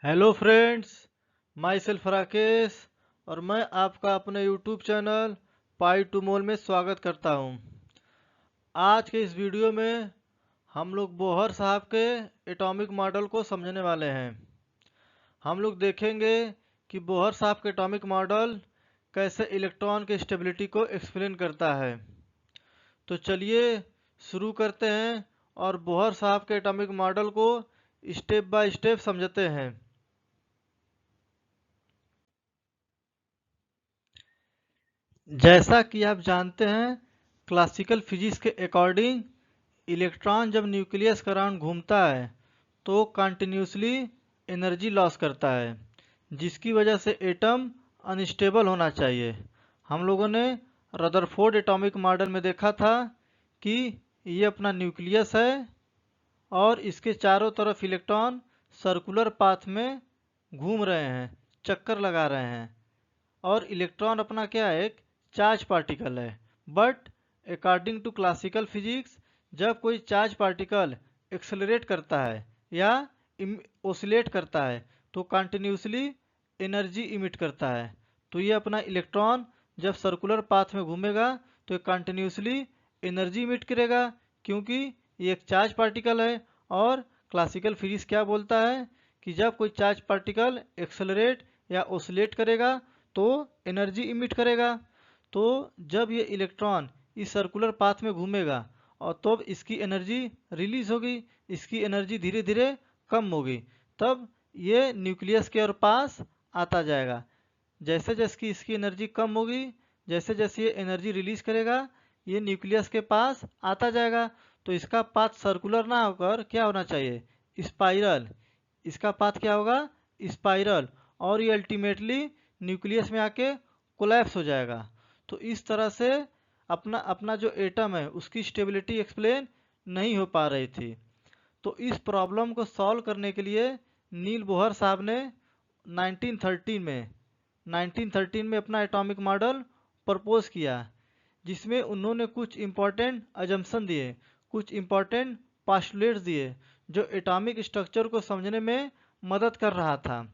Hello friends, my self Rakesh और मैं आपका अपने यूट्यूब चैनल पाई टू मोल में स्वागत करता हूं। आज के इस वीडियो में हम लोग बोहर साहब के एटॉमिक मॉडल को समझने वाले हैं। हम लोग देखेंगे कि बोहर साहब के एटॉमिक मॉडल कैसे इलेक्ट्रॉन के स्टेबिलिटी को एक्सप्लेन करता है। तो चलिए शुरू करते हैं और बोहर साहब के एटॉमिक मॉडल को स्टेप बाय स्टेप समझते हैं। जैसा कि आप जानते हैं, क्लासिकल फिजिक्स के अकॉर्डिंग इलेक्ट्रॉन जब न्यूक्लियस के अराउंड घूमता है तो कंटिन्यूसली एनर्जी लॉस करता है, जिसकी वजह से एटम अनस्टेबल होना चाहिए। हम लोगों ने रदरफोर्ड एटॉमिक मॉडल में देखा था कि ये अपना न्यूक्लियस है और इसके चारों तरफ इलेक्ट्रॉन सर्कुलर पाथ में घूम रहे हैं, चक्कर लगा रहे हैं। और इलेक्ट्रॉन अपना क्या है, एक चार्ज पार्टिकल है। But according to classical physics, जब कोई चार्ज पार्टिकल एक्सेलरेट करता है या ओसिलेट करता है तो कंटिन्यूसली एनर्जी इमिट करता है। तो ये अपना इलेक्ट्रॉन जब सर्कुलर पाथ में घूमेगा तो कंटिन्यूसली एनर्जी इमिट करेगा, क्योंकि ये एक चार्ज पार्टिकल है। और क्लासिकल फिजिक्स क्या बोलता है कि जब कोई चार्ज पार्टिकल एक्सेलरेट या ओसिलेट करेगा तो एनर्जी इमिट करेगा। तो जब ये इलेक्ट्रॉन इस सर्कुलर पाथ में घूमेगा और तब इसकी एनर्जी रिलीज होगी, इसकी एनर्जी धीरे धीरे कम होगी, तब ये न्यूक्लियस के और पास आता जाएगा। जैसे जैसे कि इसकी एनर्जी कम होगी, जैसे जैसे ये एनर्जी रिलीज करेगा, ये न्यूक्लियस के पास आता जाएगा। तो इसका पाथ सर्कुलर ना होकर क्या होना चाहिए, स्पाइरल। इसका पाथ क्या होगा, स्पाइरल। और ये अल्टीमेटली न्यूक्लियस में आके कोलैप्स हो जाएगा। तो इस तरह से अपना अपना जो एटम है उसकी स्टेबिलिटी एक्सप्लेन नहीं हो पा रही थी। तो इस प्रॉब्लम को सॉल्व करने के लिए नील बोहर साहब ने 1913 में अपना एटॉमिक मॉडल प्रपोज किया, जिसमें उन्होंने कुछ इम्पोर्टेंट अजम्पशन दिए, कुछ इम्पोर्टेंट पास्टुलेट्स दिए जो एटॉमिक स्ट्रक्चर को समझने में मदद कर रहा था।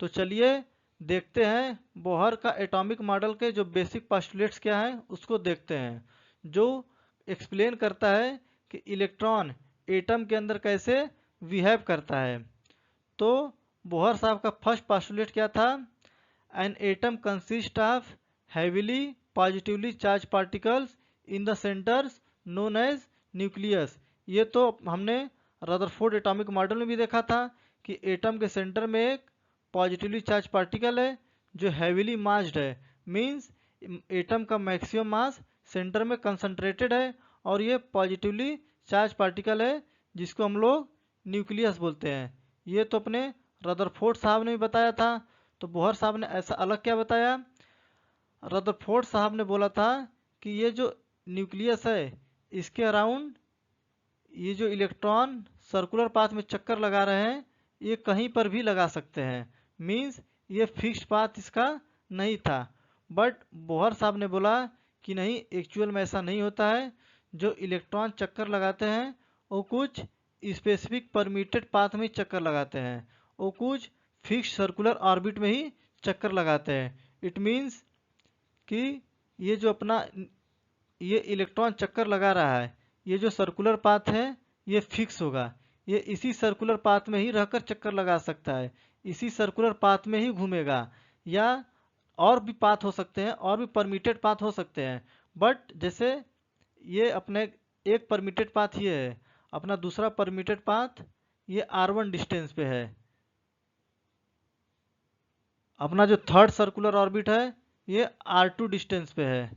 तो चलिए देखते हैं बोहर का एटॉमिक मॉडल के जो बेसिक पास्टुलेट्स क्या हैं उसको देखते हैं, जो एक्सप्लेन करता है कि इलेक्ट्रॉन एटम के अंदर कैसे बिहेव करता है। तो बोहर साहब का फर्स्ट पास्टुलेट क्या था, an atom consist of heavily positively charge particles in the centers known as nucleus. ये तो हमने रदरफोर्ड एटॉमिक मॉडल में भी देखा था कि एटम के सेंटर में एक पॉजिटिवली चार्ज पार्टिकल है जो हैवीली मास्ड है। मींस एटम का मैक्सिमम मास सेंटर में कंसंट्रेटेड है और ये पॉजिटिवली चार्ज पार्टिकल है जिसको हम लोग न्यूक्लियस बोलते हैं। ये तो अपने रदरफोर्ड साहब ने भी बताया था। तो बोहर साहब ने ऐसा अलग क्या बताया, रदरफोर्ड साहब ने बोला था कि ये जो न्यूक्लियस है इसके अराउंड ये जो इलेक्ट्रॉन सर्कुलर पाथ में चक्कर लगा रहे हैं ये कहीं पर भी लगा सकते हैं। मींस ये फिक्स्ड पाथ इसका नहीं था। बट बोहर साहब ने बोला कि नहीं, एक्चुअल में ऐसा नहीं होता है। जो इलेक्ट्रॉन चक्कर लगाते हैं वो कुछ स्पेसिफिक परमिटेड पाथ में चक्कर लगाते हैं, वो कुछ फिक्स सर्कुलर ऑर्बिट में ही चक्कर लगाते हैं। इट मीन्स कि ये जो अपना ये इलेक्ट्रॉन चक्कर लगा रहा है, ये जो सर्कुलर पाथ है ये फिक्स होगा। ये इसी सर्कुलर पाथ में ही रहकर चक्कर लगा सकता है, इसी सर्कुलर पाथ में ही घूमेगा। या और भी पाथ हो सकते हैं, और भी परमिटेड पाथ हो सकते हैं। बट जैसे ये अपने एक परमिटेड पाथ ये है, अपना दूसरा परमिटेड पाथ ये R1 डिस्टेंस पे है। अपना जो थर्ड सर्कुलर ऑर्बिट है ये R2 डिस्टेंस पे है।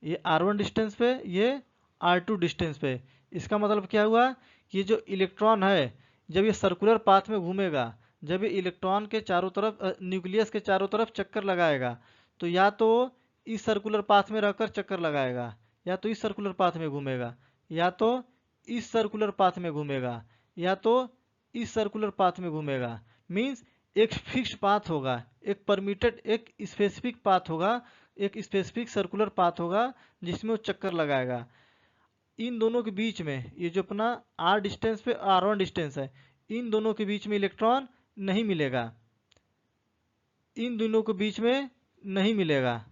ये R1 डिस्टेंस पे, ये R2 डिस्टेंस पे। इसका मतलब क्या हुआ कि ये जो इलेक्ट्रॉन है जब ये सर्कुलर पाथ में घूमेगा, जब ये इलेक्ट्रॉन के चारों तरफ न्यूक्लियस के चारों तरफ चक्कर लगाएगा, तो या तो इस सर्कुलर पाथ में रहकर चक्कर लगाएगा, या तो इस सर्कुलर पाथ में घूमेगा, या तो इस सर्कुलर पाथ में घूमेगा, या तो इस सर्कुलर पाथ में घूमेगा। मीन्स एक फिक्स्ड पाथ होगा, एक परमिटेड, एक स्पेसिफिक पाथ होगा, एक स्पेसिफिक सर्कुलर पाथ होगा जिसमें वो चक्कर लगाएगा। इन दोनों के बीच में ये जो अपना R डिस्टेंस पे R1 डिस्टेंस है, इन दोनों के बीच में इलेक्ट्रॉन नहीं मिलेगा, इन दोनों के बीच में नहीं मिलेगा,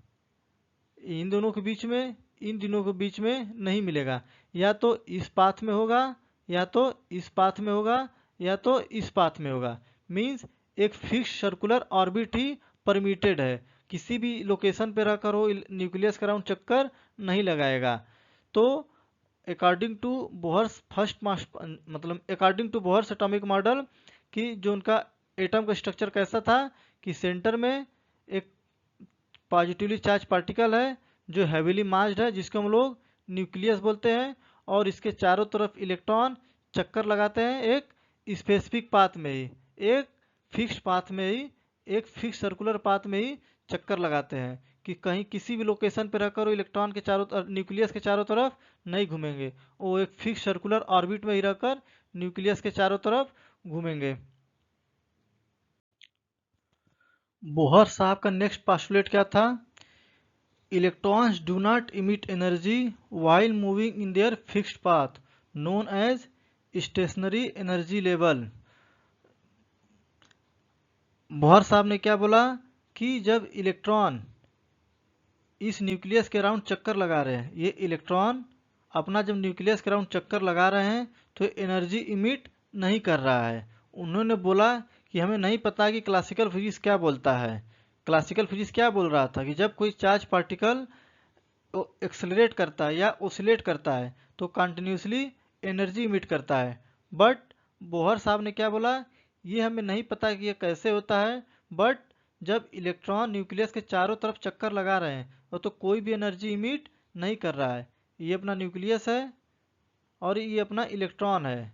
इन दोनों के बीच में, इन दोनों के बीच में नहीं मिलेगा। या तो इस पाथ में होगा, या तो इस पाथ में होगा, या तो इस पाथ में होगा। मीन्स एक फिक्स सर्कुलर ऑर्बिट ही परमिटेड है, किसी भी लोकेशन पे रहकर वो न्यूक्लियस के अराउंड चक्कर नहीं लगाएगा। तो according to Bohr's according to Bohr's atomic model कि जो उनका एटम का स्ट्रक्चर कैसा था कि सेंटर में एक पॉजिटिवली चार्ज पार्टिकल है जो हैवीली मास्ड है, जिसको हम लोग न्यूक्लियस बोलते हैं, और इसके चारों तरफ इलेक्ट्रॉन चक्कर लगाते हैं एक स्पेसिफिक पाथ में ही, एक फिक्स पाथ में ही, एक फिक्स सर्कुलर पाथ में ही चक्कर लगाते हैं कि कहीं किसी भी लोकेशन पर रहकर वो इलेक्ट्रॉन के न्यूक्लियस के चारों तरफ नहीं घूमेंगे, वो एक फिक्स सर्कुलर ऑर्बिट में ही रहकर न्यूक्लियस के चारों तरफ घूमेंगे। बोहर साहब का नेक्स्ट पास्टुलेट क्या था? Electrons do not emit energy while moving in their fixed path known as stationary energy level. Bohr साहब ने क्या बोला कि जब इलेक्ट्रॉन इस न्यूक्लियस के अराउंड चक्कर लगा रहे हैं, ये इलेक्ट्रॉन अपना जब न्यूक्लियस के अराउंड चक्कर लगा रहे हैं तो एनर्जी इमिट नहीं कर रहा है। उन्होंने बोला कि हमें नहीं पता कि क्लासिकल फिजिक्स क्या बोलता है। क्लासिकल फिजिक्स क्या बोल रहा था कि जब कोई चार्ज पार्टिकल एक्सेलरेट करता है या ओसिलेट करता है तो कंटिन्यूसली एनर्जी इमिट करता है। बट बोहर साहब ने क्या बोला, ये हमें नहीं पता कि ये कैसे होता है, बट जब इलेक्ट्रॉन न्यूक्लियस के चारों तरफ चक्कर लगा रहे हैं तो कोई भी एनर्जी इमिट नहीं कर रहा है। ये अपना न्यूक्लियस है और ये अपना इलेक्ट्रॉन है,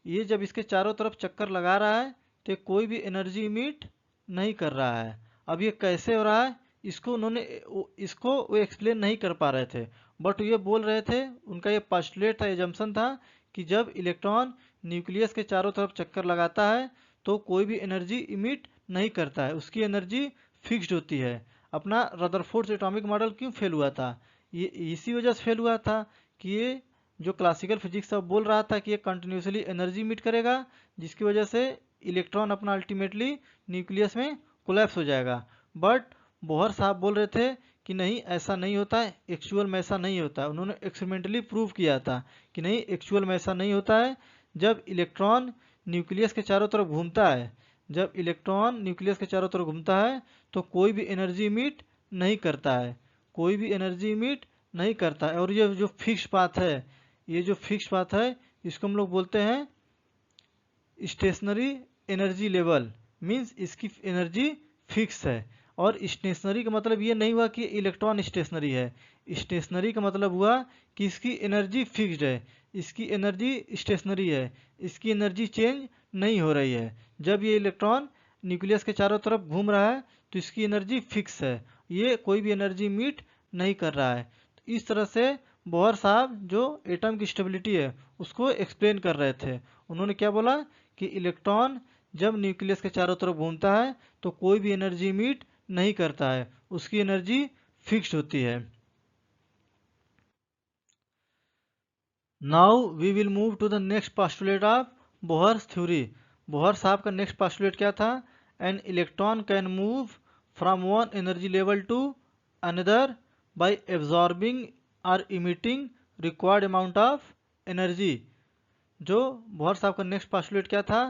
ये जब इसके चारों तरफ चक्कर लगा रहा है तो कोई भी एनर्जी इमिट नहीं कर रहा है। अब ये कैसे हो रहा है इसको वो एक्सप्लेन नहीं कर पा रहे थे, बट ये बोल रहे थे, उनका ये पास्टुलेट था, एजम्पशन था कि जब इलेक्ट्रॉन न्यूक्लियस के चारों तरफ चक्कर लगाता है तो कोई भी एनर्जी इमिट नहीं करता है, उसकी एनर्जी फिक्स्ड होती है। अपना रदरफोर्ड एटॉमिक मॉडल क्यों फेल हुआ था? ये इसी वजह से फेल हुआ था कि ये जो क्लासिकल फिजिक्स सब बोल रहा था कि ये कंटिन्यूसली एनर्जी इमिट करेगा, जिसकी वजह से इलेक्ट्रॉन अपना अल्टीमेटली न्यूक्लियस में कोलैप्स हो जाएगा। बट बोहर साहब बोल रहे थे कि नहीं, ऐसा नहीं होता है, एक्चुअल में ऐसा नहीं होता है। उन्होंने एक्सपेरिमेंटली प्रूव किया था कि नहीं, एक्चुअल में ऐसा नहीं होता है। जब इलेक्ट्रॉन न्यूक्लियस के चारों तरफ घूमता है, जब इलेक्ट्रॉन न्यूक्लियस के चारों तरफ घूमता है तो कोई भी एनर्जी इमिट नहीं करता है, कोई भी एनर्जी इमिट नहीं करता है। और ये जो फिक्स पाथ है, ये जो फिक्स पाथ है, इसको हम लोग बोलते हैं स्टेशनरी एनर्जी लेवल। मीन्स इसकी एनर्जी फिक्स है। और स्टेशनरी का मतलब ये नहीं हुआ कि इलेक्ट्रॉन स्टेशनरी है, स्टेशनरी का मतलब हुआ कि इसकी एनर्जी फिक्स्ड है, इसकी एनर्जी स्टेशनरी है, इसकी एनर्जी चेंज नहीं हो रही है। जब ये इलेक्ट्रॉन न्यूक्लियस के चारों तरफ घूम रहा है तो इसकी एनर्जी फिक्स है, ये कोई भी एनर्जी मीट नहीं कर रहा है। तो इस तरह से बोहर साहब जो एटम की स्टेबिलिटी है उसको एक्सप्लेन कर रहे थे। उन्होंने क्या बोला कि इलेक्ट्रॉन जब न्यूक्लियस के चारों तरफ घूमता है तो कोई भी एनर्जी मीट नहीं करता है, उसकी एनर्जी फिक्स्ड होती है। Now we will move to the next postulate of Bohr's theory. Bohr साहब का नेक्स्ट पास्टुलेट क्या था? An electron can move from one energy level to another by absorbing और emitting required amount of energy. जो Bohr साहब का next postulate क्या था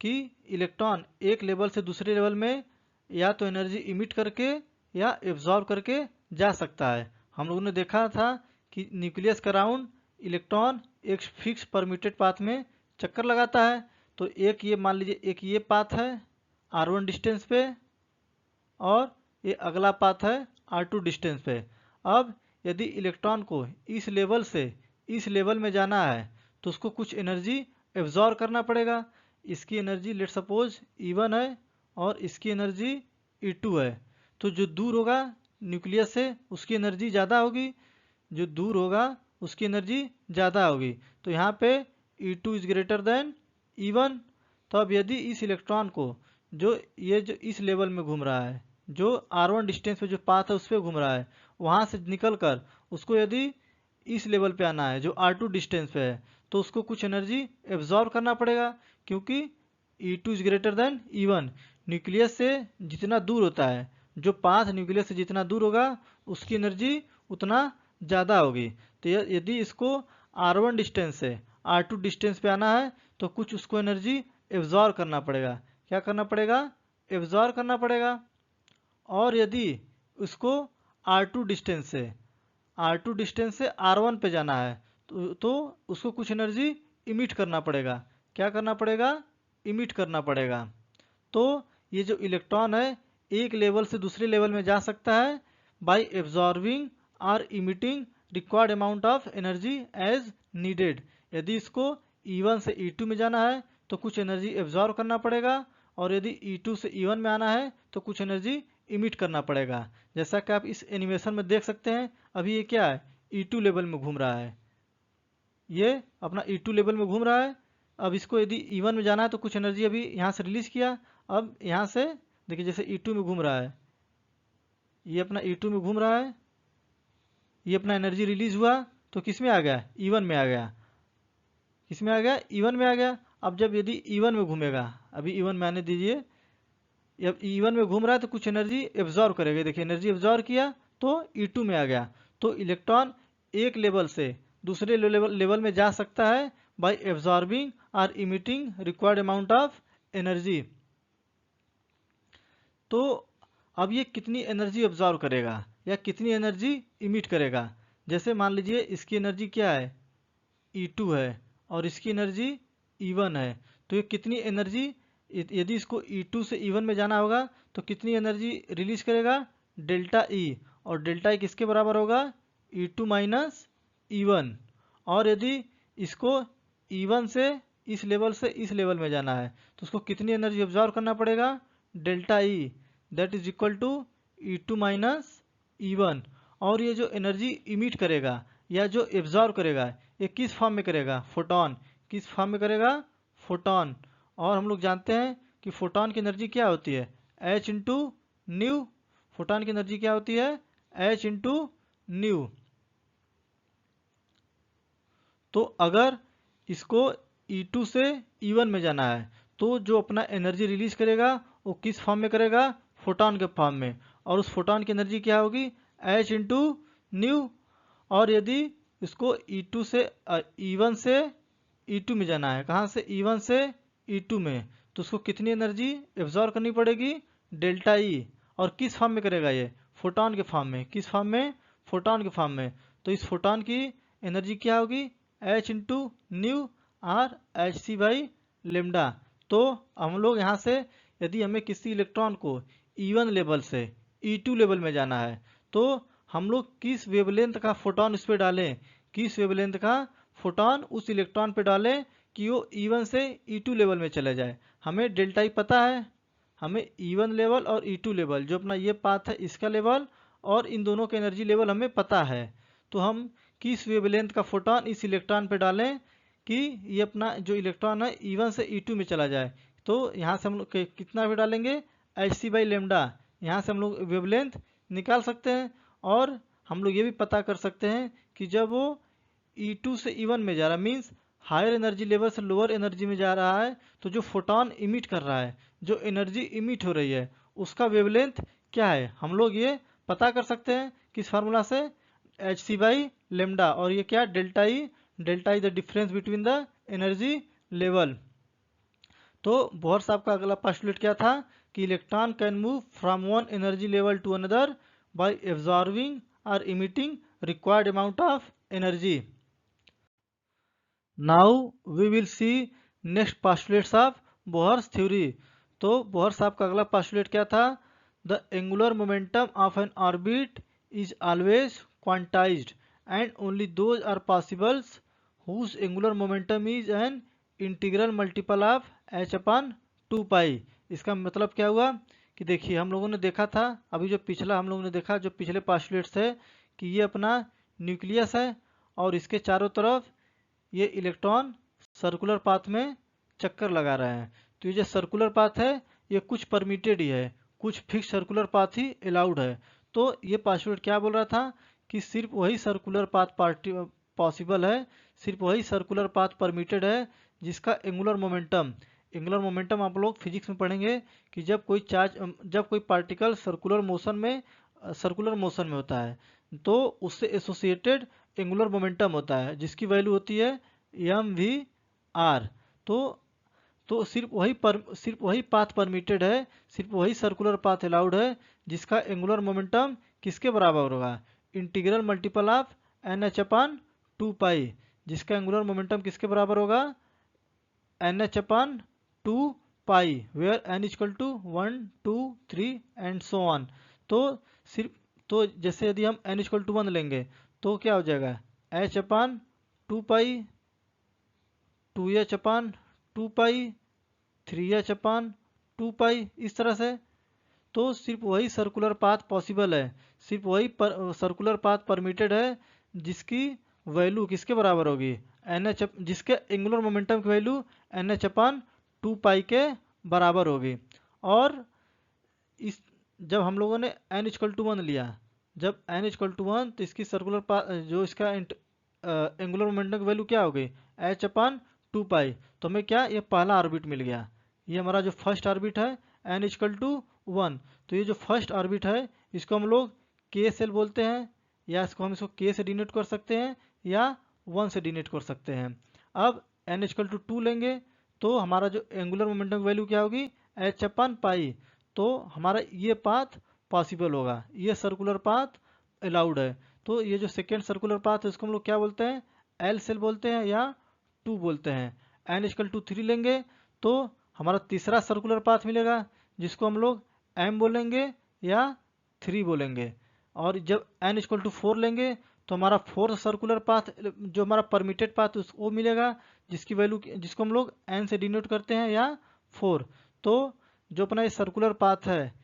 कि इलेक्ट्रॉन एक लेवल से दूसरे लेवल में या तो एनर्जी इमिट करके या एब्जॉर्ब करके जा सकता है। हम लोगों ने देखा था कि न्यूक्लियस के अराउंड इलेक्ट्रॉन एक फिक्स परम्यूटेड पाथ में चक्कर लगाता है। तो एक ये मान लीजिए, एक ये पाथ है r1 डिस्टेंस पे, और ये अगला पाथ है r2 डिस्टेंस पे। अब यदि इलेक्ट्रॉन को इस लेवल से इस लेवल में जाना है तो उसको कुछ एनर्जी एब्जॉर्ब करना पड़ेगा। इसकी एनर्जी लेट सपोज E1 है और इसकी एनर्जी E2 है। तो जो दूर होगा न्यूक्लियस से उसकी एनर्जी ज़्यादा होगी, जो दूर होगा उसकी एनर्जी ज़्यादा होगी। तो यहाँ पे E2 is greater than E1। तो अब यदि इस इलेक्ट्रॉन को जो इस लेवल में घूम रहा है, जो R1 डिस्टेंस पे जो पाथ है उस पर घूम रहा है, वहाँ से निकल कर उसको यदि इस लेवल पे आना है जो R2 डिस्टेंस पे है, तो उसको कुछ एनर्जी एब्जॉर्ब करना पड़ेगा, क्योंकि E2 is greater than E1। Nucleus से जितना दूर होता है, जो पाथ न्यूक्लियस से जितना दूर होगा उसकी एनर्जी उतना ज़्यादा होगी। तो यदि इसको R1 डिस्टेंस से R2 डिस्टेंस पे आना है तो कुछ उसको एनर्जी एब्जॉर्ब करना पड़ेगा। क्या करना पड़ेगा? एब्जॉर्ब करना पड़ेगा। और यदि उसको R2 डिस्टेंस से R1 पे जाना है तो उसको कुछ एनर्जी इमिट करना पड़ेगा। क्या करना पड़ेगा? इमिट करना पड़ेगा। तो ये जो इलेक्ट्रॉन है एक लेवल से दूसरे लेवल में जा सकता है बाय एब्जॉर्बिंग और emitting required amount of energy as needed. यदि इसको E1 से E2 में जाना है तो कुछ एनर्जी एब्जॉर्ब करना पड़ेगा, और यदि E2 से E1 में आना है तो कुछ एनर्जी इमिट करना पड़ेगा। जैसा कि आप इस एनिमेशन में देख सकते हैं, अभी ये क्या है? E2 लेवल में घूम रहा है, ये अपना E2 लेवल में घूम रहा है। अब इसको यदि E1 में जाना है तो कुछ एनर्जी अभी यहाँ से रिलीज किया। अब यहाँ से देखिए जैसे E2 में घूम रहा है, ये अपना E2 में घूम रहा है, ये अपना एनर्जी रिलीज हुआ तो किस में आ गया? E1 में आ गया। किस में आ गया? E1 में आ गया। अब जब यदि E1 में घूमेगा, अभी E1 में आने दीजिए, जब E1 में घूम रहा है तो कुछ एनर्जी एब्जॉर्ब करेगा। देखिए एनर्जी एब्जॉर्ब किया तो E2 में आ गया। तो इलेक्ट्रॉन एक लेवल से दूसरे लेवल में जा सकता है बाय एब्जॉर्बिंग और emitting required amount of energy. तो अब ये कितनी एनर्जी एब्जॉर्ब करेगा या कितनी एनर्जी इमिट करेगा? जैसे मान लीजिए इसकी एनर्जी क्या है? E2 है और इसकी एनर्जी E1 है। तो ये कितनी एनर्जी, यदि इसको E2 से E1 में जाना होगा तो कितनी एनर्जी रिलीज करेगा? Delta E। और डेल्टा E किसके बराबर होगा? E2 minus E1। और यदि इसको E1 से इस लेवल में जाना है तो उसको कितनी एनर्जी एब्जॉर्ब करना पड़ेगा? Delta E, that is equal to E2 minus E1। और ये जो एनर्जी इमिट करेगा या जो एब्जॉर्ब करेगा ये किस फॉर्म में करेगा? फोटोन। किस फॉर्म में करेगा? फोटोन। और हम लोग जानते हैं कि फोटोन की एनर्जी क्या होती है? H into new. फोटोन की एनर्जी क्या होती है? H into new. तो अगर इसको E2 से E1 में जाना है तो जो अपना एनर्जी रिलीज करेगा वो किस फॉर्म में करेगा? फोटोन के फॉर्म में। और उस फोटोन की एनर्जी क्या होगी? H into new. और यदि इसको E1 से E2 में जाना है, कहाँ से? E1 से E2 में, तो उसको कितनी एनर्जी एब्जॉर्ब करनी पड़ेगी? Delta E। और किस फॉर्म में करेगा ये? फोटोन के फॉर्म में। किस फॉर्म में? फोटोन के फॉर्म में। तो इस फोटोन की एनर्जी क्या होगी? H इंटू न्यू और Hc बाई लेमडा। तो हम लोग यहाँ से यदि हमें किसी इलेक्ट्रॉन को E1 लेवल से E2 लेवल में जाना है तो हम लोग किस वेवलेंथ का फोटोन उस पर डालें, किस वेवलेंथ का फोटोन उस इलेक्ट्रॉन पे डालें कि वो E1 से E2 लेवल में चले जाए। हमें डेल्टा E पता है, हमें E1 लेवल और E2 लेवल जो अपना ये पाथ है इसका लेवल और इन दोनों का एनर्जी लेवल हमें पता है। तो हम किस वेवलेंथ का फोटोन इस इलेक्ट्रॉन पे डालें कि ये अपना जो इलेक्ट्रॉन है E1 से E2 में चला जाए। तो यहाँ से हम लोग कितना भी डालेंगे? Hc by lambda. यहाँ से हम लोग वेवलेंथ निकाल सकते हैं। और हम लोग ये भी पता कर सकते हैं कि जब वो E2 से E1 में जा रहा है, मीन्स हायर एनर्जी लेवल से लोअर एनर्जी में जा रहा है, तो जो फोटोन इमिट कर रहा है, जो एनर्जी इमिट हो रही है, उसका वेवलेंथ क्या है हम लोग ये पता कर सकते हैं किस फार्मूला से? Hc by lambda. और ये क्या? Delta E. Delta E the difference between the energy level. तो बोहर साहब का अगला पोस्टुलेट क्या था कि electron can move from one energy level to another by absorbing और emitting required amount of energy. Now we will see next postulates of Bohr's theory. तो Bohr साहब का अगला पोस्टुलेट क्या था? The angular momentum of an orbit is always quantized and only those are possibles whose angular momentum is an integral multiple of h upon 2 pi। इसका मतलब क्या हुआ कि देखिए हम लोगों ने देखा था अभी जो पिछला हम लोगों ने देखा जो पिछले पोस्टुलेट्स है कि ये अपना न्यूक्लियस है और इसके चारों तरफ ये इलेक्ट्रॉन सर्कुलर पाथ में चक्कर लगा रहे हैं। तो ये जो सर्कुलर पाथ है ये कुछ परमिटेड ही है, कुछ फिक्स सर्कुलर पाथ ही अलाउड है। तो ये पोस्टुलेट क्या बोल रहा था कि सिर्फ वही सर्कुलर पाथ पॉसिबल है, सिर्फ वही सर्कुलर पाथ परमिटेड है जिसका एंगुलर मोमेंटम एंगुलर मोमेंटम आप लोग फिजिक्स में पढ़ेंगे कि जब कोई पार्टिकल सर्कुलर मोशन में होता है तो उससे एसोसिएटेड एंगुलर मोमेंटम होता है जिसकी वैल्यू होती है mv/r। तो सिर्फ वही पाथ परमिटेड है, सिर्फ वही सर्कुलर पाथ अलाउड है जिसका एंगुलर मोमेंटम किसके बराबर होगा, इंटीग्रल मल्टीपल ऑफ NH/2 जिसका एंगुलर मोमेंटम किसके बराबर होगा, NH/2 where n equal to 1 2 3 and so on. तो सिर्फ तो जैसे यदि हम n इक्वल टू 1 लेंगे तो क्या हो जाएगा, h/2, 2h/2, 3h/2 इस तरह से। तो सिर्फ वही सर्कुलर पाथ पॉसिबल है, सिर्फ वही सर्कुलर पाथ परमिटेड है जिसकी वैल्यू किसके बराबर होगी, जिसके एंगुलर मोमेंटम की वैल्यू NH/2 के बराबर होगी। और इस जब हम लोगों ने n इक्वल टू 1 लिया, जब n इक्वल टू 1 तो इसकी सर्कुलर पाथ जो इसका एंगुलर मोमेंटम की वैल्यू क्या हो गई, h/2। तो हमें क्या, ये पहला ऑर्बिट मिल गया, ये हमारा जो फर्स्ट ऑर्बिट है n इक्वल टू 1। तो ये जो फर्स्ट ऑर्बिट है इसको हम लोग k सेल बोलते हैं, या हम इसको k से डिनोट कर सकते हैं या 1 से डिनोट कर सकते हैं। अब n इक्वल टू 2 लेंगे तो हमारा जो एंगुलर मोमेंटम की वैल्यू क्या होगी, h/π। तो हमारा ये पाथ पॉसिबल होगा, ये सर्कुलर पाथ अलाउड है। तो ये जो सेकेंड सर्कुलर पाथ है इसको हम लोग क्या बोलते हैं, एल सेल बोलते हैं या 2 बोलते हैं। n इक्वल टू 3 लेंगे तो हमारा तीसरा सर्कुलर पाथ मिलेगा जिसको हम लोग m बोलेंगे या 3 बोलेंगे। और जब n इक्वल टू 4 लेंगे तो हमारा फोर्थ सर्कुलर पाथ जो हमारा परमिटेड पाथ वो मिलेगा जिसकी वैल्यू जिसको हम लोग n से डिनोट करते हैं या 4। तो जो अपना ये सर्कुलर पाथ है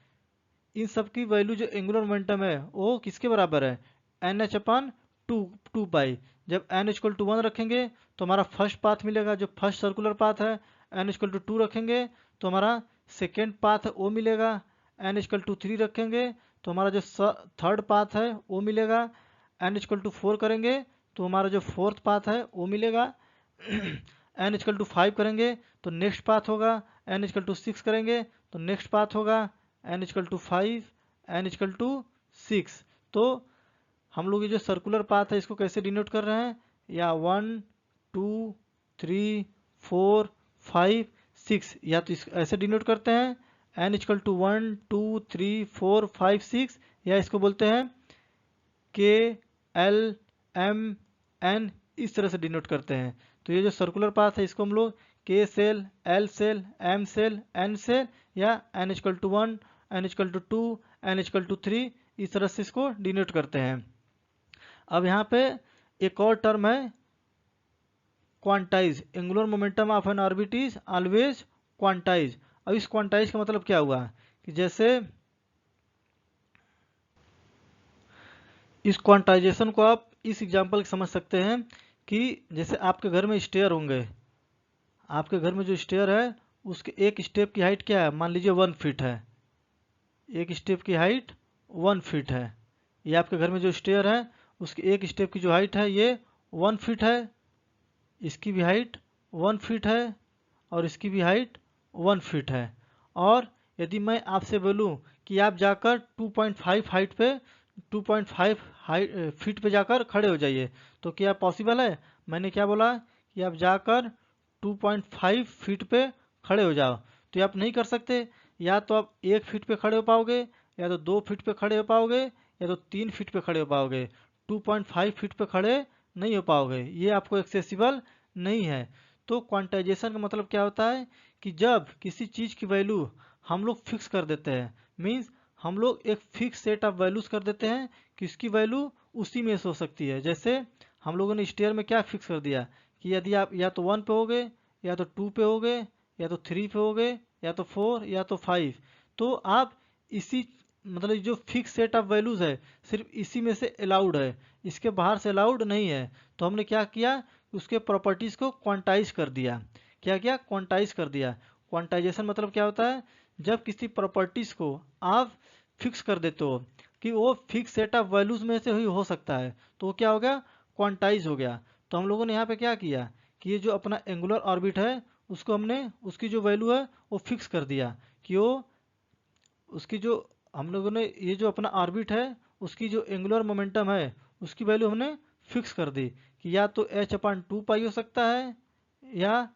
इन सब की वैल्यू जो एंगुलर मोमेंटम है वो किसके बराबर है, NH/2। जब n इक्वल टू 1 रखेंगे तो हमारा फर्स्ट पाथ मिलेगा जो फर्स्ट सर्कुलर पाथ है, n इक्वल टू 2 रखेंगे तो हमारा सेकेंड पाथ है वो मिलेगा, n इक्वल टू 3 रखेंगे तो हमारा जो थर्ड पाथ है वो मिलेगा, n इक्वल टू 4 करेंगे तो हमारा जो फोर्थ पाथ है वो मिलेगा, n इक्वल टू 5 करेंगे तो नेक्स्ट पाथ होगा, n इक्वल टू 6 करेंगे तो नेक्स्ट पाथ होगा, n equal to 5, n equal to 6। तो हम लोग ये जो सर्कुलर पाथ है इसको कैसे डिनोट कर रहे हैं, या 1 2 3 4 5 6, या तो ऐसे डिनोट करते हैं n इक्वल टू 1 2 3 4 5 6, या इसको बोलते हैं k l m n, इस तरह से डिनोट करते हैं। तो ये जो सर्कुलर पाथ है इसको हम लोग k shell, l shell, m shell, n shell, या n equal to 1, n equal to 2, n equal to 3 इस तरह से इसको डिनोट करते हैं। अब यहाँ पे एक और टर्म है quantize, angular momentum of an orbit is always quantize. अब इस क्वांटाइज का मतलब क्या हुआ कि जैसे इस क्वांटाइजेशन को आप इस एग्जांपल से समझ सकते हैं कि जैसे आपके घर में स्टेयर होंगे, आपके घर में जो स्टेयर है उसके एक स्टेप की हाइट क्या है, मान लीजिए 1 फीट है, एक स्टेप की हाइट 1 फीट है। ये आपके घर में जो स्टेयर है उसकी एक स्टेप की जो हाइट है ये 1 फीट है, इसकी भी हाइट 1 फीट है और इसकी भी हाइट 1 फीट है। और यदि मैं आपसे बोलूं कि आप जाकर 2.5 हाइट पे 2.5 फीट पे जाकर खड़े हो जाइए तो क्या पॉसिबल है, मैंने क्या बोला कि आप जाकर 2.5 फीट पे खड़े हो जाओ, तो ये आप नहीं कर सकते। या तो आप 1 फीट पे खड़े हो पाओगे, या तो 2 फीट पे खड़े हो पाओगे, या तो 3 फीट पे खड़े हो पाओगे, 2.5 फीट पे खड़े नहीं हो पाओगे, ये आपको एक्सेसिबल नहीं है। तो क्वांटाइजेशन का मतलब क्या होता है कि जब किसी चीज़ की वैल्यू हम लोग फिक्स कर देते हैं, मीन्स हम लोग एक फिक्स सेट ऑफ वैल्यूज कर देते हैं कि इसकी वैल्यू उसी में से हो सकती है। जैसे हम लोगों ने स्टेयर में क्या फिक्स कर दिया कि यदि आप या तो 1 पे हो गए, या तो 2 पे हो गए, या तो 3 पे हो गए, या तो 4, या तो 5, तो आप इसी मतलब जो फिक्स सेट ऑफ वैल्यूज है सिर्फ इसी में से अलाउड है, इसके बाहर से अलाउड नहीं है। तो हमने क्या किया, उसके प्रॉपर्टीज को क्वांटाइज कर दिया। क्या किया, क्वांटाइज कर दिया। क्वांटाइजेशन मतलब क्या होता है, जब किसी प्रॉपर्टीज को आप फिक्स कर देते हो कि वो फिक्स सेट ऑफ वैल्यूज में से ही हो सकता है तो क्या हो गया, क्वांटाइज हो गया। तो हम लोगों ने यहाँ पे क्या किया कि ये जो अपना एंगुलर ऑर्बिट है उसको हमने उसकी जो वैल्यू है वो फिक्स कर दिया कि वो उसकी जो हम लोगों ने ये जो अपना ऑर्बिट है उसकी जो एंगुलर मोमेंटम है उसकी वैल्यू हमने फिक्स कर दी कि या तो h/2 पाई हो सकता है, या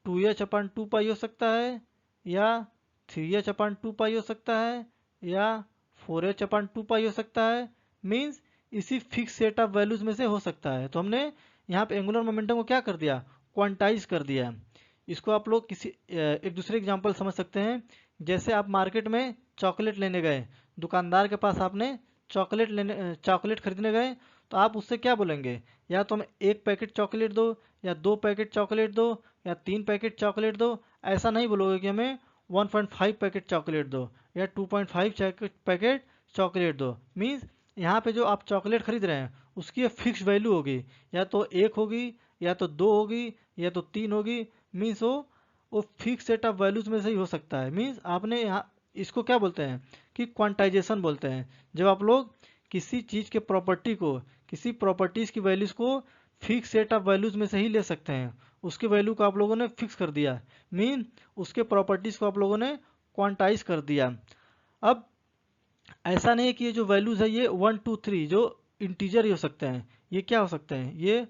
2h/2 पाई हो सकता है, या 3h/2 पाई हो सकता है, या 4h/2 पाई हो सकता है। मीन्स इसी फिक्स सेट ऑफ वैल्यूज में से हो सकता है। तो हमने यहाँ पे एंगुलर मोमेंटम को क्या कर दिया, क्वांटाइज कर दिया। इसको आप लोग किसी एक दूसरे एग्जांपल समझ सकते हैं। जैसे आप मार्केट में चॉकलेट लेने गए, दुकानदार के पास आपने चॉकलेट खरीदने गए, तो आप उससे क्या बोलेंगे, या तो हमें 1 पैकेट चॉकलेट दो, या 2 पैकेट चॉकलेट दो, या 3 पैकेट चॉकलेट दो। ऐसा नहीं बोलोगे कि हमें 1.5 पैकेट चॉकलेट दो या 2.5 पैकेट चॉकलेट दो। मीन्स यहाँ पे जो आप चॉकलेट खरीद रहे हैं उसकी फिक्स वैल्यू होगी, या तो 1 होगी, या तो 2 होगी, या तो 3 होगी। मीन्स वो फिक्स सेट ऑफ वैल्यूज में से ही हो सकता है। मीन्स आपने यहाँ इसको क्या बोलते हैं कि क्वांटाइजेशन बोलते हैं। जब आप लोग किसी चीज़ के प्रॉपर्टी को, किसी प्रॉपर्टीज़ की वैल्यूज़ को फिक्स सेट ऑफ वैल्यूज़ में से ही ले सकते हैं। उसके वैल्यू को आप लोगों ने फिक्स कर दिया, मीन उसके प्रॉपर्टीज़ को आप लोगों ने क्वांटाइज कर दिया। अब ऐसा नहीं है कि ये जो वैल्यूज़ है ये 1 2 3 जो इंटीजर ही हो सकते हैं, ये क्या हो सकते हैं, ये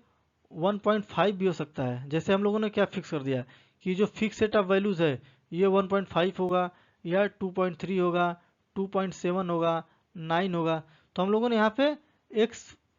1.5 भी हो सकता है। जैसे हम लोगों ने क्या फिक्स कर दिया कि जो फिक्स सेट ऑफ वैल्यूज़ है ये 1.5 होगा, या 2.3 होगा, 2.7 होगा, 9 होगा। तो हम लोगों ने यहाँ पे एक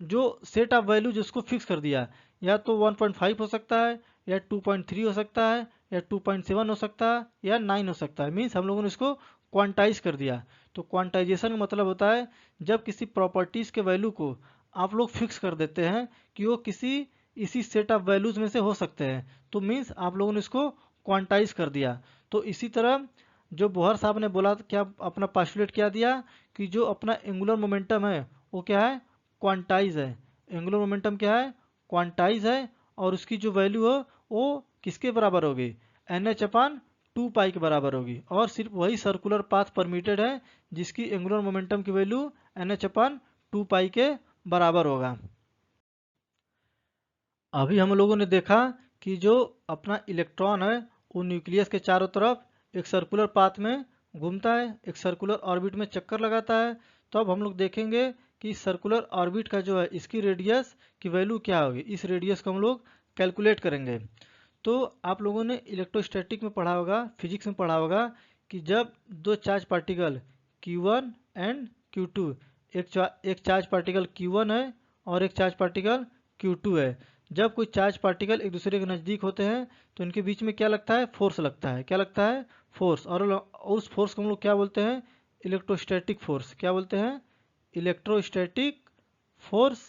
जो सेट ऑफ वैल्यूज उसको फिक्स कर दिया, या तो 1.5 हो सकता है, या 2.3 हो सकता है, या 2.7 हो सकता है, या 9 हो सकता है। मीन्स हम लोगों ने इसको क्वांटाइज कर दिया। तो क्वांटाइजेशन का मतलब होता है जब किसी प्रॉपर्टीज़ के वैल्यू को आप लोग फिक्स कर देते हैं कि वो किसी इसी सेट ऑफ वैल्यूज में से हो सकते हैं, तो मीन्स आप लोगों ने इसको क्वांटाइज कर दिया। तो इसी तरह जो बोहर साहब ने बोला, क्या अपना पास्टुलेट क्या दिया कि जो अपना एंगुलर मोमेंटम है वो क्या है, क्वांटाइज है। एंगुलर मोमेंटम क्या है, क्वांटाइज है, और उसकी जो वैल्यू हो वो किसके बराबर होगी, NH/2 पाई के बराबर होगी। और सिर्फ वही सर्कुलर पाथ परमिटेड है जिसकी एंगुलर मोमेंटम की वैल्यू NH/2 पाई के बराबर होगा। अभी हम लोगों ने देखा कि जो अपना इलेक्ट्रॉन है वो न्यूक्लियस के चारों तरफ एक सर्कुलर पाथ में घूमता है, एक सर्कुलर ऑर्बिट में चक्कर लगाता है। तो अब हम लोग देखेंगे कि सर्कुलर ऑर्बिट का जो है इसकी रेडियस की वैल्यू क्या होगी। इस रेडियस को हम लोग कैलकुलेट करेंगे। तो आप लोगों ने इलेक्ट्रोस्टैटिक में पढ़ा होगा, फिजिक्स में पढ़ा होगा कि जब दो charge particle Q1 and Q2, एक चार्ज पार्टिकल Q1 है और एक चार्ज पार्टिकल Q2 है, जब कोई चार्ज पार्टिकल एक दूसरे के नज़दीक होते हैं तो इनके बीच में क्या लगता है, फोर्स लगता है। क्या लगता है, फोर्स। और उस फोर्स को हम लोग क्या बोलते हैं, इलेक्ट्रोस्टैटिक फोर्स। क्या बोलते हैं, इलेक्ट्रोस्टैटिक फोर्स।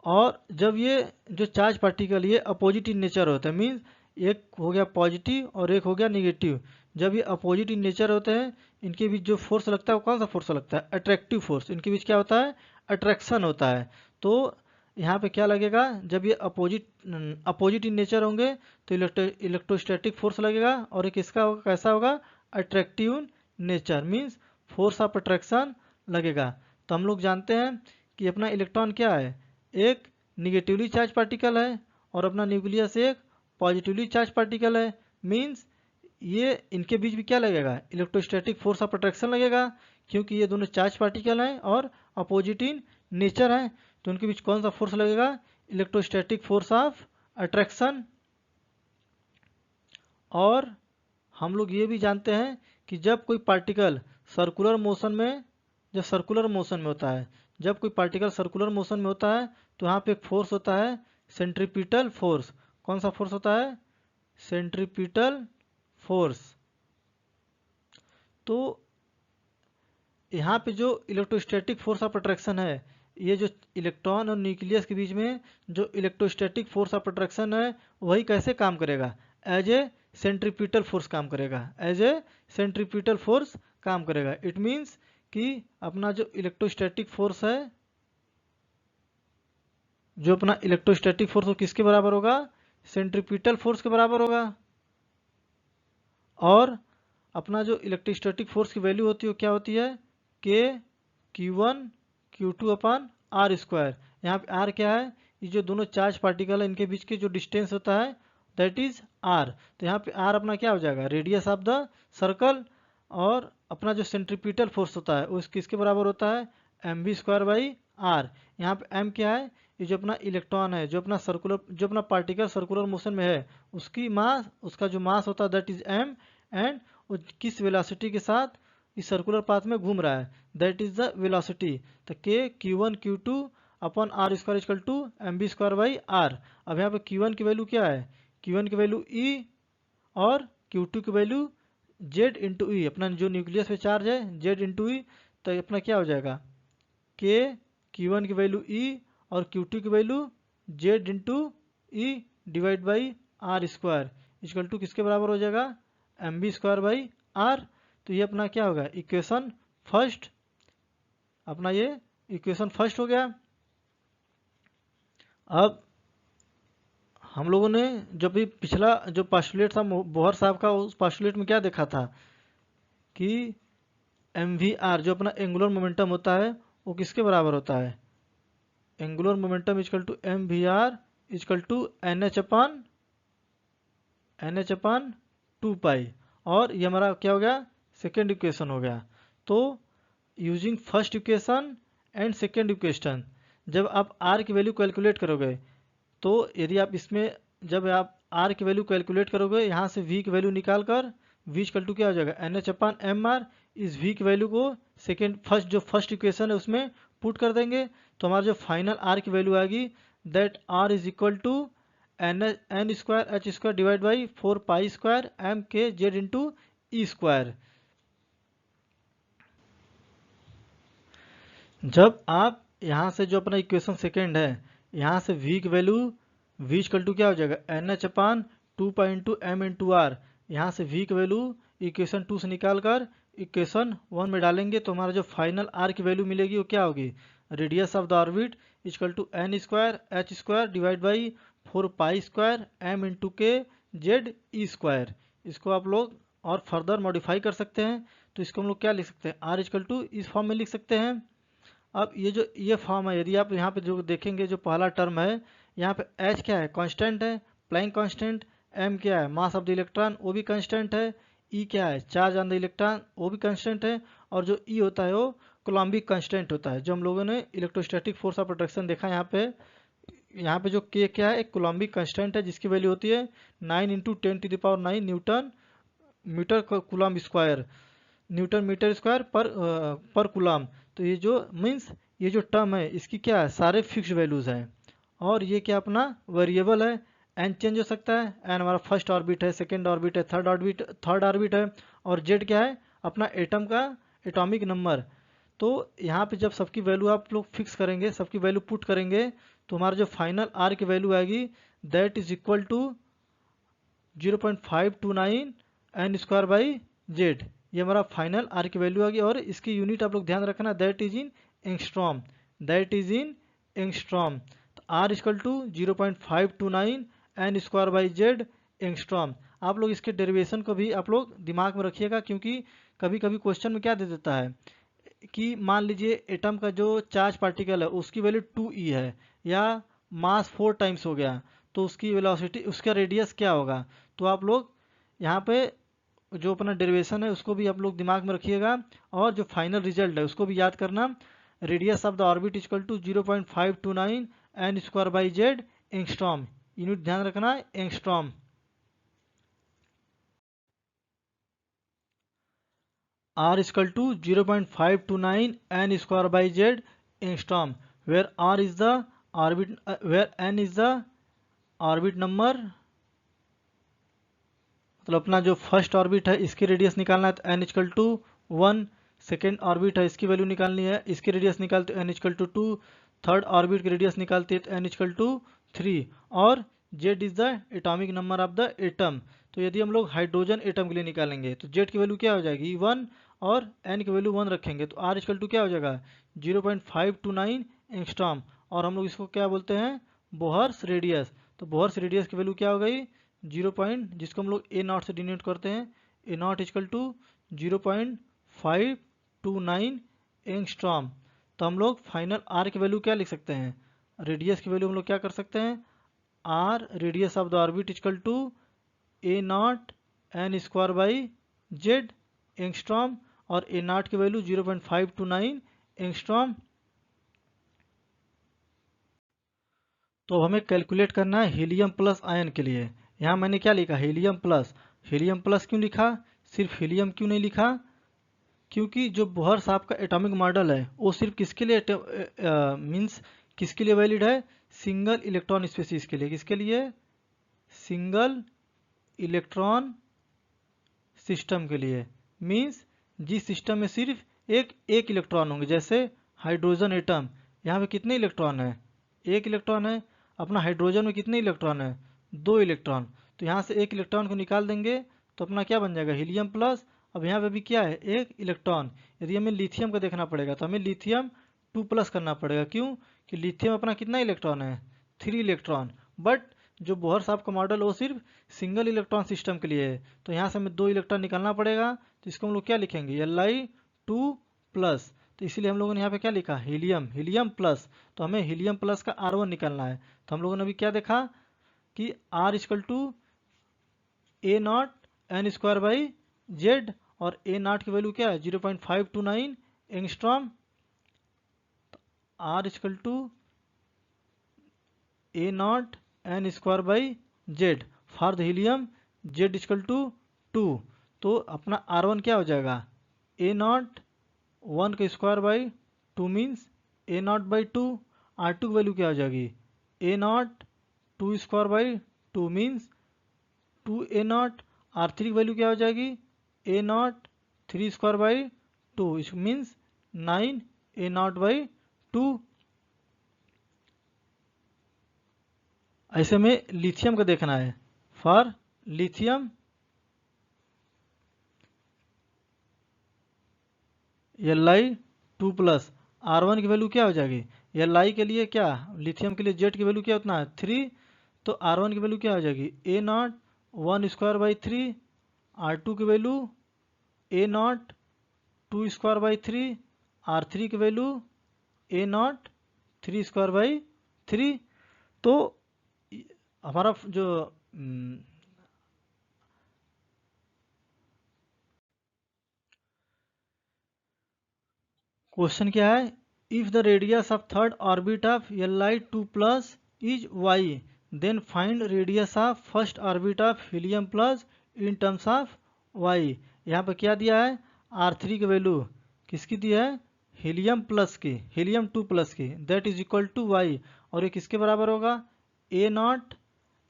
और जब ये जो चार्ज पार्टिकल ये अपोजिट इन नेचर होता है, मीन्स एक हो गया पॉजिटिव और एक हो गया निगेटिव, जब ये अपोजिट इन नेचर होते हैं इनके बीच जो फोर्स लगता है वो कौन सा फोर्स लगता है, अट्रैक्टिव फोर्स। इनके बीच क्या होता है, अट्रैक्शन होता है। तो यहाँ पे क्या लगेगा, जब ये अपोजिट इन नेचर होंगे तो इलेक्ट्रोस्टैटिक फोर्स लगेगा, और एक इसका होगा, कैसा होगा, attractive nature, means force of attraction लगेगा। तो हम लोग जानते हैं कि अपना इलेक्ट्रॉन क्या है, एक निगेटिवली चार्ज पार्टिकल है, और अपना न्यूक्लियस एक पॉजिटिवली चार्ज पार्टिकल है। मीन्स ये इनके बीच भी क्या लगेगा, इलेक्ट्रोस्टैटिक फोर्स ऑफ अट्रैक्शन लगेगा, क्योंकि ये दोनों चार्ज पार्टिकल हैं और अपोजिट इन नेचर हैं। तो उनके बीच कौन सा फोर्स लगेगा, इलेक्ट्रोस्टैटिक फोर्स ऑफ अट्रैक्शन। और हम लोग ये भी जानते हैं कि जब कोई पार्टिकल सर्कुलर मोशन में, जब सर्कुलर मोशन में होता है, जब कोई पार्टिकल सर्कुलर मोशन में होता है तो यहाँ पे एक फोर्स होता है, सेंट्रीपिटल फोर्स। कौन सा फोर्स होता है, सेंट्रीपिटल फोर्स। तो यहाँ पे जो इलेक्ट्रोस्टैटिक फोर्स ऑफ अट्रैक्शन है, ये जो इलेक्ट्रॉन और न्यूक्लियस के बीच में जो इलेक्ट्रोस्टैटिक फोर्स ऑफ अट्रैक्शन है वही कैसे काम करेगा, एज ए सेंट्रीपिटल फोर्स काम करेगा, एज ए सेंट्रीपिटल फोर्स काम करेगा। इट मीन्स कि अपना जो इलेक्ट्रोस्टैटिक फोर्स है, जो अपना इलेक्ट्रोस्टैटिक फोर्स वो किसके बराबर होगा, सेंट्रीपिटल फोर्स के बराबर होगा। और अपना जो इलेक्ट्रोस्टैटिक फोर्स की वैल्यू होती है वो क्या होती है, के Q1 Q2 अपन R स्क्वायर। यहाँ पे R क्या है, ये जो दोनों चार्ज पार्टिकल है इनके बीच के जो डिस्टेंस होता है दैट इज आर। तो यहाँ पे आर अपना क्या हो जाएगा, रेडियस ऑफ द सर्कल, और अपना जो सेंट्रीपिटल फोर्स होता है उस किसके बराबर होता है, M V square by R. यहाँ पे एम क्या है, ये जो अपना इलेक्ट्रॉन है, जो अपना पार्टिकल सर्कुलर मोशन में है, उसकी मास, उसका जो मास होता है दैट इज एम, एंड वो किस वेलोसिटी के साथ इस सर्कुलर पाथ में घूम रहा है, दैट इज द वेलोसिटी। तो K Q1 Q2 upon R square equal to M B square by R. अब यहाँ पे Q1 की वैल्यू क्या है, Q1 की वैल्यू E, और Q2 की वैल्यू Z इंटू ई, अपना जो न्यूक्लियस पे चार्ज है Z इंटू ई। तो अपना क्या हो जाएगा, के Q1 की वैल्यू E और Q2 की value Z into E divide by R square equal to किसके बराबर हो जाएगा, M B square by R. तो ये अपना क्या होगा, इक्वेशन फर्स्ट, अपना ये इक्वेशन फर्स्ट हो गया। अब हम लोगों ने जब भी पिछला जो पास्टुलेट था बोहर साहब का, उस पास्टुलेट में क्या देखा था कि एम वी आर जो अपना एंगुलर मोमेंटम होता है वो किसके बराबर होता है, angular momentum equal to M V R equal to N H upon 2 pi. और ये हमारा क्या हो गया, सेकेंड इक्वेशन हो गया। तो using first equation and second equation, जब आप आर की वैल्यू कैलकुलेट करोगे, तो यदि आप इसमें जब आप आर की वैल्यू कैलकुलेट करोगे, यहाँ से वी की वैल्यू निकाल कर वी इक्वल टू क्या हो जाएगा, एन एच अपान एम आर। इस वी की वैल्यू को जो फर्स्ट इक्वेशन है उसमें पुट कर देंगे, तो हमारा जो फाइनल आर की वैल्यू आएगी that R is equal to N square H square divide by 4 pi square M K Z into E square. जब आप यहाँ से जो अपना इक्वेशन सेकेंड है, यहाँ से v की वैल्यू v इक्वल टू क्या हो जाएगा, N H upon 2 pi into M into R. यहाँ से v की वैल्यू इक्वेशन 2 से निकाल कर इक्वेशन 1 में डालेंगे, तो हमारा जो फाइनल r की वैल्यू मिलेगी वो क्या होगी, radius of the orbit equal to N square H square divide by 4 pi square M into K Z E square. इसको आप लोग और फर्दर मॉडिफाई कर सकते हैं, तो इसको हम लोग क्या लिख सकते हैं, r इक्वल टू इस फॉर्म में लिख सकते हैं। अब ये फॉर्म है, यदि आप यहाँ पे जो देखेंगे जो पहला टर्म है, यहाँ पे h क्या है, कांस्टेंट है, प्लैंक कांस्टेंट। m क्या है, मास ऑफ द इलेक्ट्रॉन, वो भी कांस्टेंट है। e क्या है, चार्ज ऑन द इलेक्ट्रॉन, वो भी कांस्टेंट है। और जो e होता है वो कोलम्बिक कांस्टेंट होता है, जो हम लोगों ने इलेक्ट्रोस्टैटिक फोर्स ऑफ अट्रैक्शन देखा। यहाँ पे जो k क्या है, एक कोलम्बिक कांस्टेंट है, जिसकी वैल्यू होती है 9 into 10⁹ newton metre coulomb square, newton metre square पर कूलम। तो ये जो मीन्स ये जो टर्म है इसकी क्या है, सारे फिक्स वैल्यूज हैं। और ये क्या अपना वेरिएबल है, एन चेंज हो सकता है, एन हमारा फर्स्ट ऑर्बिट है, सेकेंड ऑर्बिट है, थर्ड ऑर्बिट है। और जेड क्या है, अपना एटम का एटॉमिक नंबर। तो यहाँ पे जब सबकी वैल्यू आप लोग फिक्स करेंगे, सबकी वैल्यू पुट करेंगे, तो हमारा जो फाइनल आर की वैल्यू आएगी that is equal to 0.529 N square by Z. ये हमारा फाइनल आर की वैल्यू आ गई। और इसकी यूनिट आप लोग ध्यान रखना, that is in angstrom, that is in angstrom. तो R equal to 0.529 N square by Z angstrom. आप लोग इसके डेरिवेशन को भी आप लोग दिमाग में रखिएगा, क्योंकि कभी कभी क्वेश्चन में क्या दे देता है कि मान लीजिए एटम का जो चार्ज पार्टिकल है उसकी वैल्यू 2e है, या मास 4 टाइम्स हो गया, तो उसकी वेलोसिटी, उसका रेडियस क्या होगा। तो आप लोग यहाँ पे जो अपना डेरिवेशन है उसको भी आप लोग दिमाग में रखिएगा, और जो फाइनल रिजल्ट है उसको भी याद करना। Radius of the orbit equal to 0.529 N square by Z angstrom. Unit ध्यान रखना, angstrom. r equal to 0.529 N square by Z angstrom, where r is the orbit, where n is the orbit number. मतलब अपना जो first orbit है इसकी radius निकालना है, तो N equal to 1। Second orbit है इसकी वैल्यू निकालनी है, इसकी रेडियस निकालते N equal to 2। Third orbit की रेडियस निकालते हैं तो एन इक्वल टू 3। और Z is the atomic number of the atom. तो यदि हम लोग हाइड्रोजन एटम के लिए निकालेंगे तो जेड की वैल्यू क्या हो जाएगी 1, और एन की वैल्यू 1 रखेंगे, तो आर इक्वल टू क्या हो जाएगा 0.529 एंगस्ट्रॉम। और हम लोग इसको क्या बोलते हैं, बोहर्स रेडियस। तो बोहर्स रेडियस की वैल्यू क्या हो गई 0. जिसको हम लोग ए नॉट से डिनोट करते हैं, A naught equal to 0.529 angstrom. तो हम लोग फाइनल आर की वैल्यू क्या लिख सकते हैं, रेडियस की वैल्यू हम लोग क्या कर सकते हैं, R radius of the orbit equal to A not an square by Z angstrom, और ए नॉट की वैल्यू 0.529 एंगस्ट्रॉम। तो हमें कैलकुलेट करना है हीलियम प्लस आयन के लिए। यहाँ मैंने क्या लिखा, हीलियम प्लस। हीलियम प्लस क्यों लिखा, सिर्फ हीलियम क्यों नहीं लिखा, क्योंकि जो बोहर साहब का एटॉमिक मॉडल है वो सिर्फ किसके लिए मीन्स किसके लिए वैलिड है, सिंगल इलेक्ट्रॉन स्पीसीज के लिए। किसके लिए, सिंगल इलेक्ट्रॉन सिस्टम के लिए। मीन्स जिस सिस्टम में सिर्फ एक इलेक्ट्रॉन होंगे, जैसे हाइड्रोजन एटम, यहाँ पे कितने इलेक्ट्रॉन है, एक इलेक्ट्रॉन है। अपना हाइड्रोजन में कितने इलेक्ट्रॉन है, 2 इलेक्ट्रॉन। तो यहाँ से एक इलेक्ट्रॉन को निकाल देंगे तो अपना क्या बन जाएगा, हीलियम प्लस। अब यहाँ पे भी क्या है, एक इलेक्ट्रॉन। यदि हमें लिथियम का देखना पड़ेगा तो हमें लिथियम 2+ करना पड़ेगा। क्यों कि लिथियम अपना कितना इलेक्ट्रॉन है, 3 इलेक्ट्रॉन। बट जो बोहर साहब का मॉडल वो सिर्फ सिंगल इलेक्ट्रॉन सिस्टम के लिए है, तो यहाँ से हमें 2 इलेक्ट्रॉन निकालना पड़ेगा। तो इसको हम लोग क्या लिखेंगे, Li2+। तो इसीलिए हम लोगों ने यहाँ पे क्या लिखा, हीलियम, हीलियम प्लस। तो हमें हीलियम प्लस का R1 निकालना है। तो हम लोगों ने अभी क्या देखा कि R equal to A not an square by Z, और ए नॉट की वैल्यू क्या है, 0.529 angstrom. R equal to A not an square by Z for the helium, Z equal to 2। तो अपना R1 क्या हो जाएगा, ए नॉट 1 का square by 2 means A naught by 2। R2 की वैल्यू क्या हो जाएगी, A not 2 square by 2 means 2 A naught. R3 की वैल्यू क्या हो जाएगी, A not 3 square by 2 means 9 A naught by 2। ऐसे में लिथियम का देखना है। फॉर लिथियम Li2+, R1 की वैल्यू क्या हो जाएगी, Li के लिए क्या, लिथियम के लिए जेड की वैल्यू क्या उतना है 3। तो R1 की वैल्यू क्या हो जाएगी, A naught 1 square by 3। R2 की value a not 2 square by 3। R3 की value a not 3 square by 3। तो हमारा जो क्वेश्चन क्या है, if the radius of third orbit of Li2+ is y, then find radius of first orbit of helium plus in terms of y। यहाँ पे क्या दिया है, R3 की वैल्यू किसकी दी है, हीलियम प्लस की, हीलियम 2+ की, that is equal to y। और ये किसके बराबर होगा, A not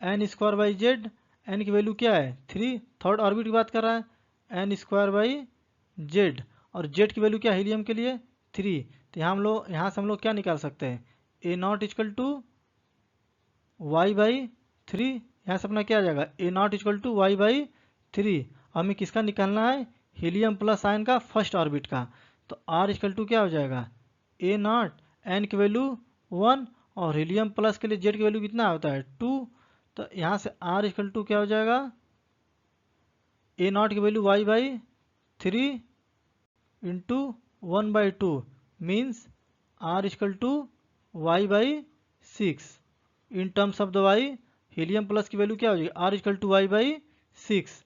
an square by Z. एन की वैल्यू क्या है 3, थर्ड ऑर्बिट की बात कर रहा है, एन स्क्वायर बाई जेड। और जेड की वैल्यू क्या है हीलियम के लिए 3। तो यहाँ से हम लोग क्या निकाल सकते हैं, A naught equal to Y by 3। यहाँ से अपना क्या आ जाएगा, ए naught equal to Y by 3। हमें किसका निकालना है, हीलियम प्लस आयन का फर्स्ट ऑर्बिट का। तो आर इक्वल टू क्या हो जाएगा, ए नॉट एन की वैल्यू 1, और हीलियम प्लस के लिए जेड की वैल्यू कितना होता है 2। तो यहाँ से आर इक्वल टू क्या हो जाएगा, ए नॉट की value y by 3 into 1/2 means R equal to Y by 6। In terms of the y, helium plus की वैल्यू क्या हो जाएगी, R equal to Y by 6।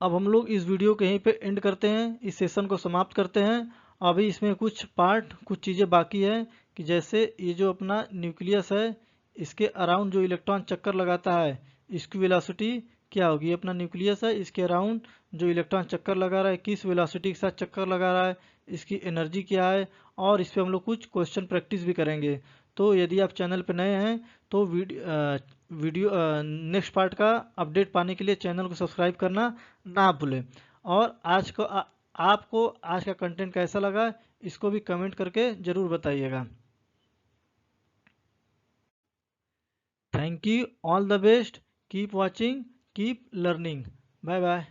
अब हम लोग इस वीडियो को यहीं पे एंड करते हैं, इस सेशन को समाप्त करते हैं। अभी इसमें कुछ कुछ चीज़ें बाकी है, कि जैसे ये जो अपना न्यूक्लियस है, इसके अराउंड जो इलेक्ट्रॉन चक्कर लगाता है, इसकी वेलोसिटी क्या होगी। अपना न्यूक्लियस है, इसके अराउंड जो इलेक्ट्रॉन चक्कर लगा रहा है, किस वेलोसिटी के साथ चक्कर लगा रहा है, इसकी एनर्जी क्या है। और इस पर हम लोग कुछ क्वेश्चन प्रैक्टिस भी करेंगे। तो यदि आप चैनल पर नए हैं तो वीडियो नेक्स्ट पार्ट का अपडेट पाने के लिए चैनल को सब्सक्राइब करना ना भूलें। और आपको आज का कंटेंट कैसा लगा, इसको भी कमेंट करके ज़रूर बताइएगा। Thank you, all the best, keep watching, keep learning, bye bye.